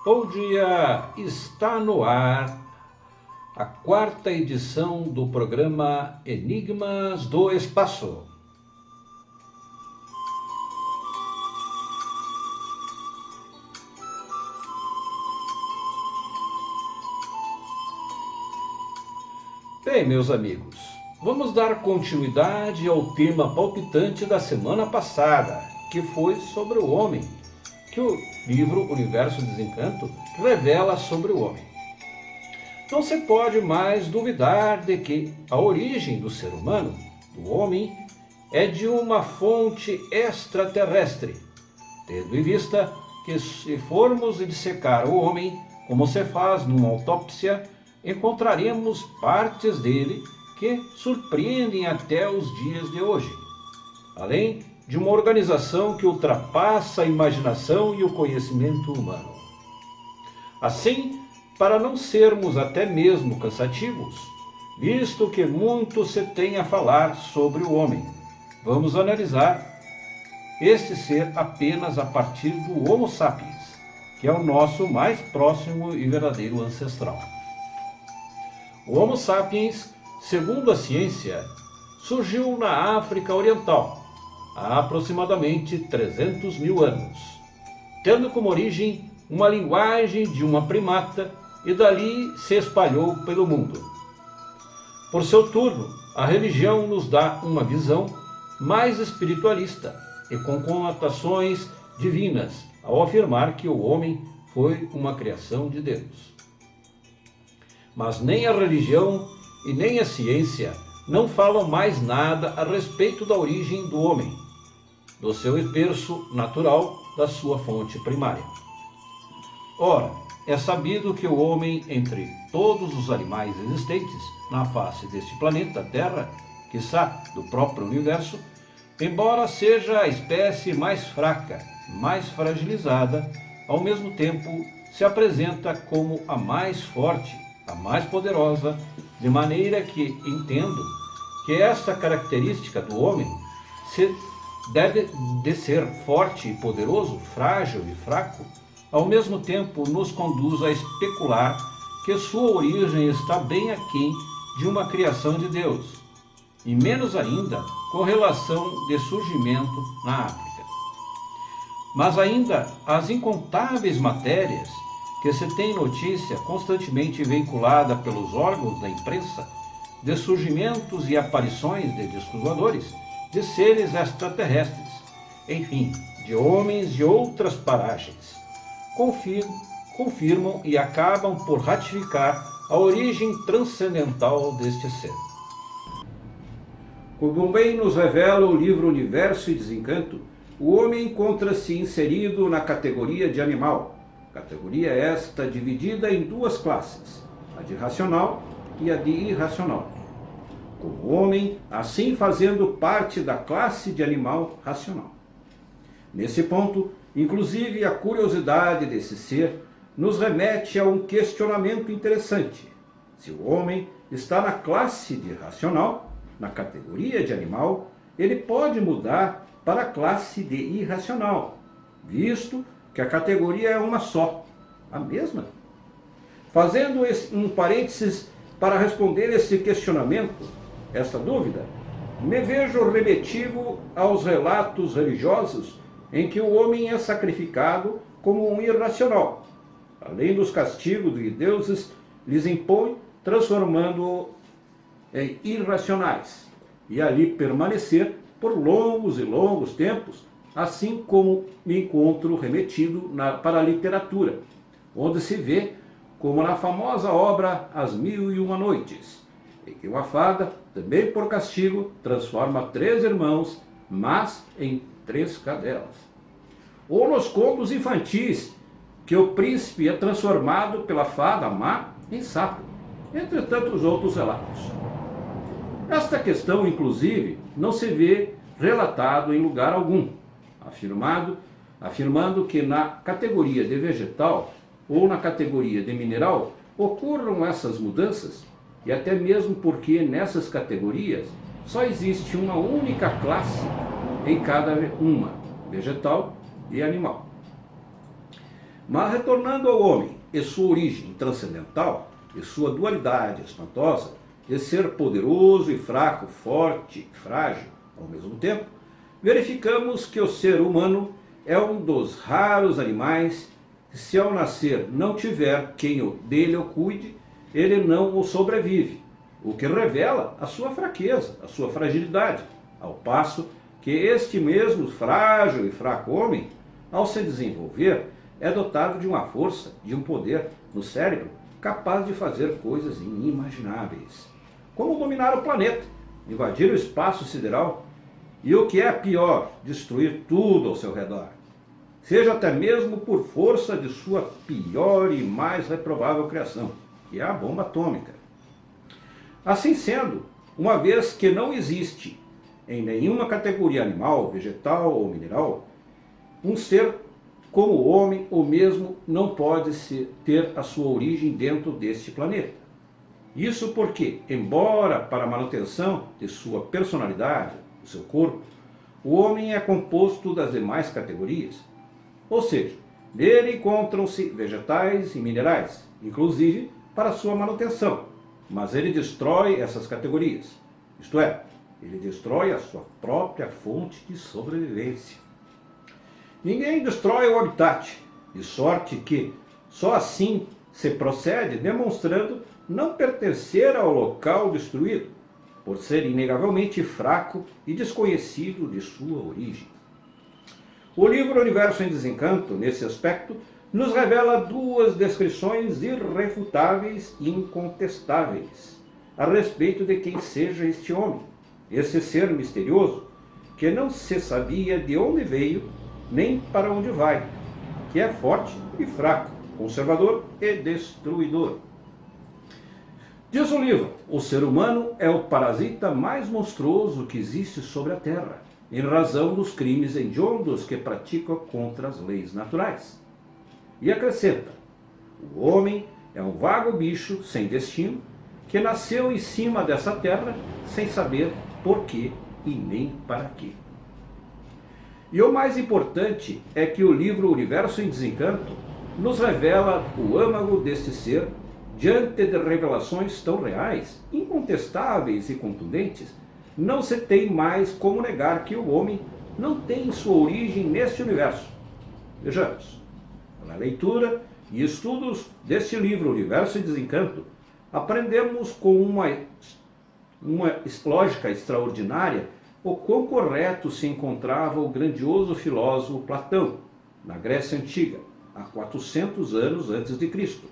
Bom dia, está no ar a quarta edição do programa Enigmas do Espaço. Bem, meus amigos, vamos dar continuidade ao tema palpitante da semana passada, que foi sobre o homem, que o livro Universo de Desencanto revela sobre o homem. Não se pode mais duvidar de que a origem do ser humano, do homem, é de uma fonte extraterrestre, tendo em vista que se formos dissecar o homem, como se faz numa autópsia, encontraremos partes dele que surpreendem até os dias de hoje, além de uma organização que ultrapassa a imaginação e o conhecimento humano. Assim, para não sermos até mesmo cansativos, visto que muito se tem a falar sobre o homem, vamos analisar este ser apenas a partir do Homo sapiens, que é o nosso mais próximo e verdadeiro ancestral. O Homo sapiens, segundo a ciência, surgiu na África Oriental, há aproximadamente 300 mil anos, tendo como origem uma linguagem de uma primata e dali se espalhou pelo mundo. Por seu turno, a religião nos dá uma visão mais espiritualista e com conotações divinas, ao afirmar que o homem foi uma criação de Deus. Mas nem a religião e nem a ciência não falam mais nada a respeito da origem do homem, do seu berço natural, da sua fonte primária. Ora, é sabido que o homem, entre todos os animais existentes na face deste planeta Terra, quiçá do próprio universo, embora seja a espécie mais fraca, mais fragilizada, ao mesmo tempo se apresenta como a mais forte, a mais poderosa, de maneira que entendo que esta característica do homem deve de ser forte e poderoso, frágil e fraco, ao mesmo tempo nos conduz a especular que sua origem está bem aquém de uma criação de Deus, e menos ainda com relação de surgimento na África. Mas ainda as incontáveis matérias que se tem notícia constantemente veiculada pelos órgãos da imprensa de surgimentos e aparições de discos voadores, de seres extraterrestres, enfim, de homens de outras paragens, confirmam e acabam por ratificar a origem transcendental deste ser. Como bem nos revela o livro Universo e Desencanto, o homem encontra-se inserido na categoria de animal, categoria esta dividida em duas classes, a de racional e a de irracional. Como homem, assim fazendo parte da classe de animal racional. Nesse ponto, inclusive a curiosidade desse ser nos remete a um questionamento interessante. Se o homem está na classe de racional, na categoria de animal, ele pode mudar para a classe de irracional, visto que a categoria é uma só, a mesma. Fazendo um parênteses para responder esse questionamento, esta dúvida, me vejo remetido aos relatos religiosos em que o homem é sacrificado como um irracional, além dos castigos que deuses lhes impõem, transformando-o em irracionais, e ali permanecer por longos e longos tempos, assim como me encontro remetido para a literatura, onde se vê como na famosa obra As Mil e Uma Noites, em que uma fada, também por castigo, transforma 3 irmãos, mas em 3 cadelas. Ou nos contos infantis, que o príncipe é transformado pela fada má em sapo, entre tantos outros relatos. Esta questão, inclusive, não se vê relatado em lugar algum, afirmando que na categoria de vegetal ou na categoria de mineral ocorram essas mudanças, e até mesmo porque nessas categorias só existe uma única classe em cada uma, vegetal e animal. Mas retornando ao homem e sua origem transcendental, e sua dualidade espantosa, de ser poderoso e fraco, forte e frágil ao mesmo tempo, verificamos que o ser humano é um dos raros animais que, se ao nascer não tiver quem dele o cuide, ele não o sobrevive, o que revela a sua fraqueza, a sua fragilidade, ao passo que este mesmo frágil e fraco homem, ao se desenvolver, é dotado de uma força, de um poder no cérebro capaz de fazer coisas inimagináveis, como dominar o planeta, invadir o espaço sideral e, o que é pior, destruir tudo ao seu redor, seja até mesmo por força de sua pior e mais reprovável criação, que é a bomba atômica. Assim sendo, uma vez que não existe em nenhuma categoria animal, vegetal ou mineral, um ser como o homem, ou mesmo não pode ter a sua origem dentro deste planeta. Isso porque, embora para a manutenção de sua personalidade, do seu corpo, o homem é composto das demais categorias, ou seja, nele encontram-se vegetais e minerais, inclusive para sua manutenção, mas ele destrói essas categorias, isto é, ele destrói a sua própria fonte de sobrevivência. Ninguém destrói o habitat, de sorte que só assim se procede demonstrando não pertencer ao local destruído, por ser inegavelmente fraco e desconhecido de sua origem. O livro Universo em Desencanto, nesse aspecto, nos revela duas descrições irrefutáveis e incontestáveis a respeito de quem seja este homem, esse ser misterioso, que não se sabia de onde veio nem para onde vai, que é forte e fraco, conservador e destruidor. Diz o livro, o ser humano é o parasita mais monstruoso que existe sobre a Terra, em razão dos crimes hediondos que pratica contra as leis naturais. E acrescenta, o homem é um vago bicho sem destino, que nasceu em cima dessa terra sem saber por quê e nem para quê. E o mais importante é que o livro Universo em Desencanto nos revela o âmago deste ser diante de revelações tão reais, incontestáveis e contundentes. Não se tem mais como negar que o homem não tem sua origem neste universo. Vejamos, na leitura e estudos deste livro Universo em Desencanto, aprendemos com uma lógica extraordinária o quão correto se encontrava o grandioso filósofo Platão, na Grécia Antiga, há 400 anos antes de Cristo,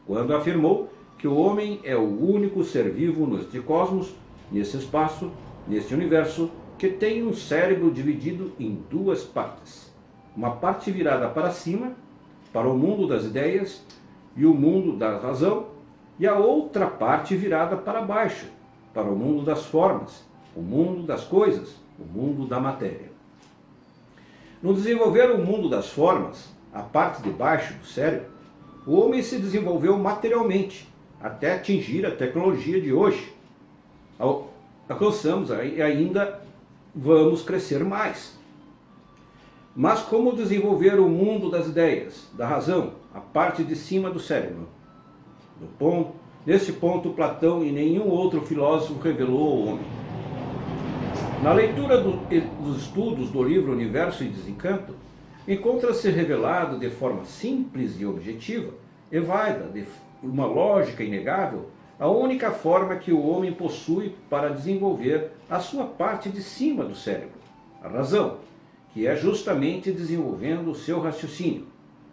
quando afirmou que o homem é o único ser vivo neste cosmos, nesse espaço, neste universo, que tem um cérebro dividido em duas partes. Uma parte virada para cima, para o mundo das ideias e o mundo da razão, e a outra parte virada para baixo, para o mundo das formas, o mundo das coisas, o mundo da matéria. No desenvolver o mundo das formas, a parte de baixo do cérebro, o homem se desenvolveu materialmente, até atingir a tecnologia de hoje. Alcançamos e ainda vamos crescer mais. Mas como desenvolver o mundo das ideias, da razão, a parte de cima do cérebro? Nesse ponto, Platão e nenhum outro filósofo revelou ao homem. Na leitura dos estudos do livro Universo em Desencanto, encontra-se revelado de forma simples e objetiva, e válida, de uma lógica inegável, a única forma que o homem possui para desenvolver a sua parte de cima do cérebro, a razão, que é justamente desenvolvendo o seu raciocínio,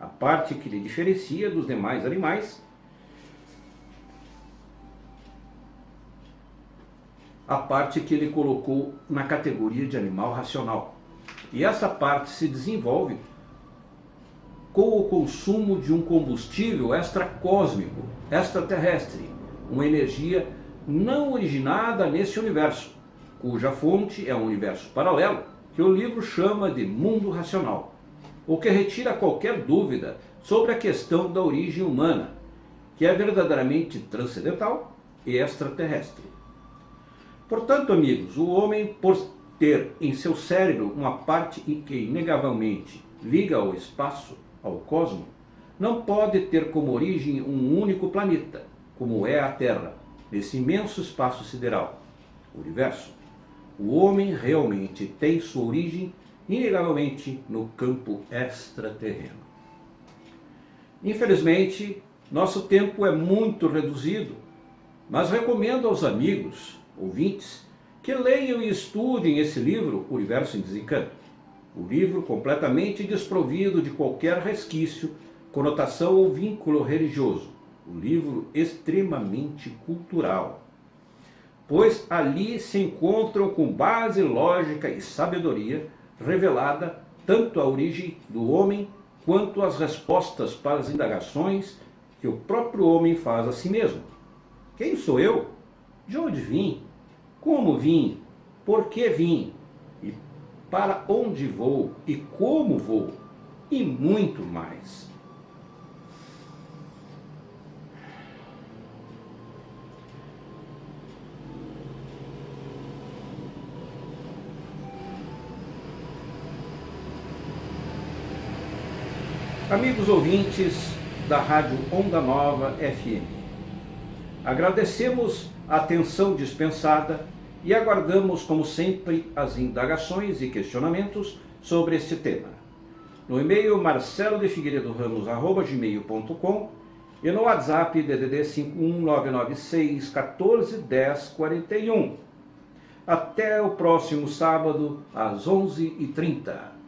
a parte que lhe diferencia dos demais animais, a parte que ele colocou na categoria de animal racional. E essa parte se desenvolve com o consumo de um combustível extracósmico, extraterrestre, uma energia não originada nesse universo, cuja fonte é um universo paralelo, que o livro chama de mundo racional, o que retira qualquer dúvida sobre a questão da origem humana, que é verdadeiramente transcendental e extraterrestre. Portanto, amigos, o homem, por ter em seu cérebro uma parte que inegavelmente liga ao espaço, ao cosmos, não pode ter como origem um único planeta, como é a Terra, nesse imenso espaço sideral, o universo. O homem realmente tem sua origem, inegavelmente, no campo extraterreno. Infelizmente, nosso tempo é muito reduzido, mas recomendo aos amigos, ouvintes, que leiam e estudem esse livro, Universo em Desencanto. O livro completamente desprovido de qualquer resquício, conotação ou vínculo religioso. O livro extremamente cultural, pois ali se encontram com base lógica e sabedoria revelada tanto a origem do homem quanto as respostas para as indagações que o próprio homem faz a si mesmo. Quem sou eu? De onde vim? Como vim? Por que vim? E para onde vou? E como vou? E muito mais. Amigos ouvintes da Rádio Onda Nova FM, agradecemos a atenção dispensada e aguardamos, como sempre, as indagações e questionamentos sobre este tema. No e-mail marcelodefigueiredo-ramos@gmail.com e no WhatsApp DDD 51996 14 10 41. Até o próximo sábado, às 11h30.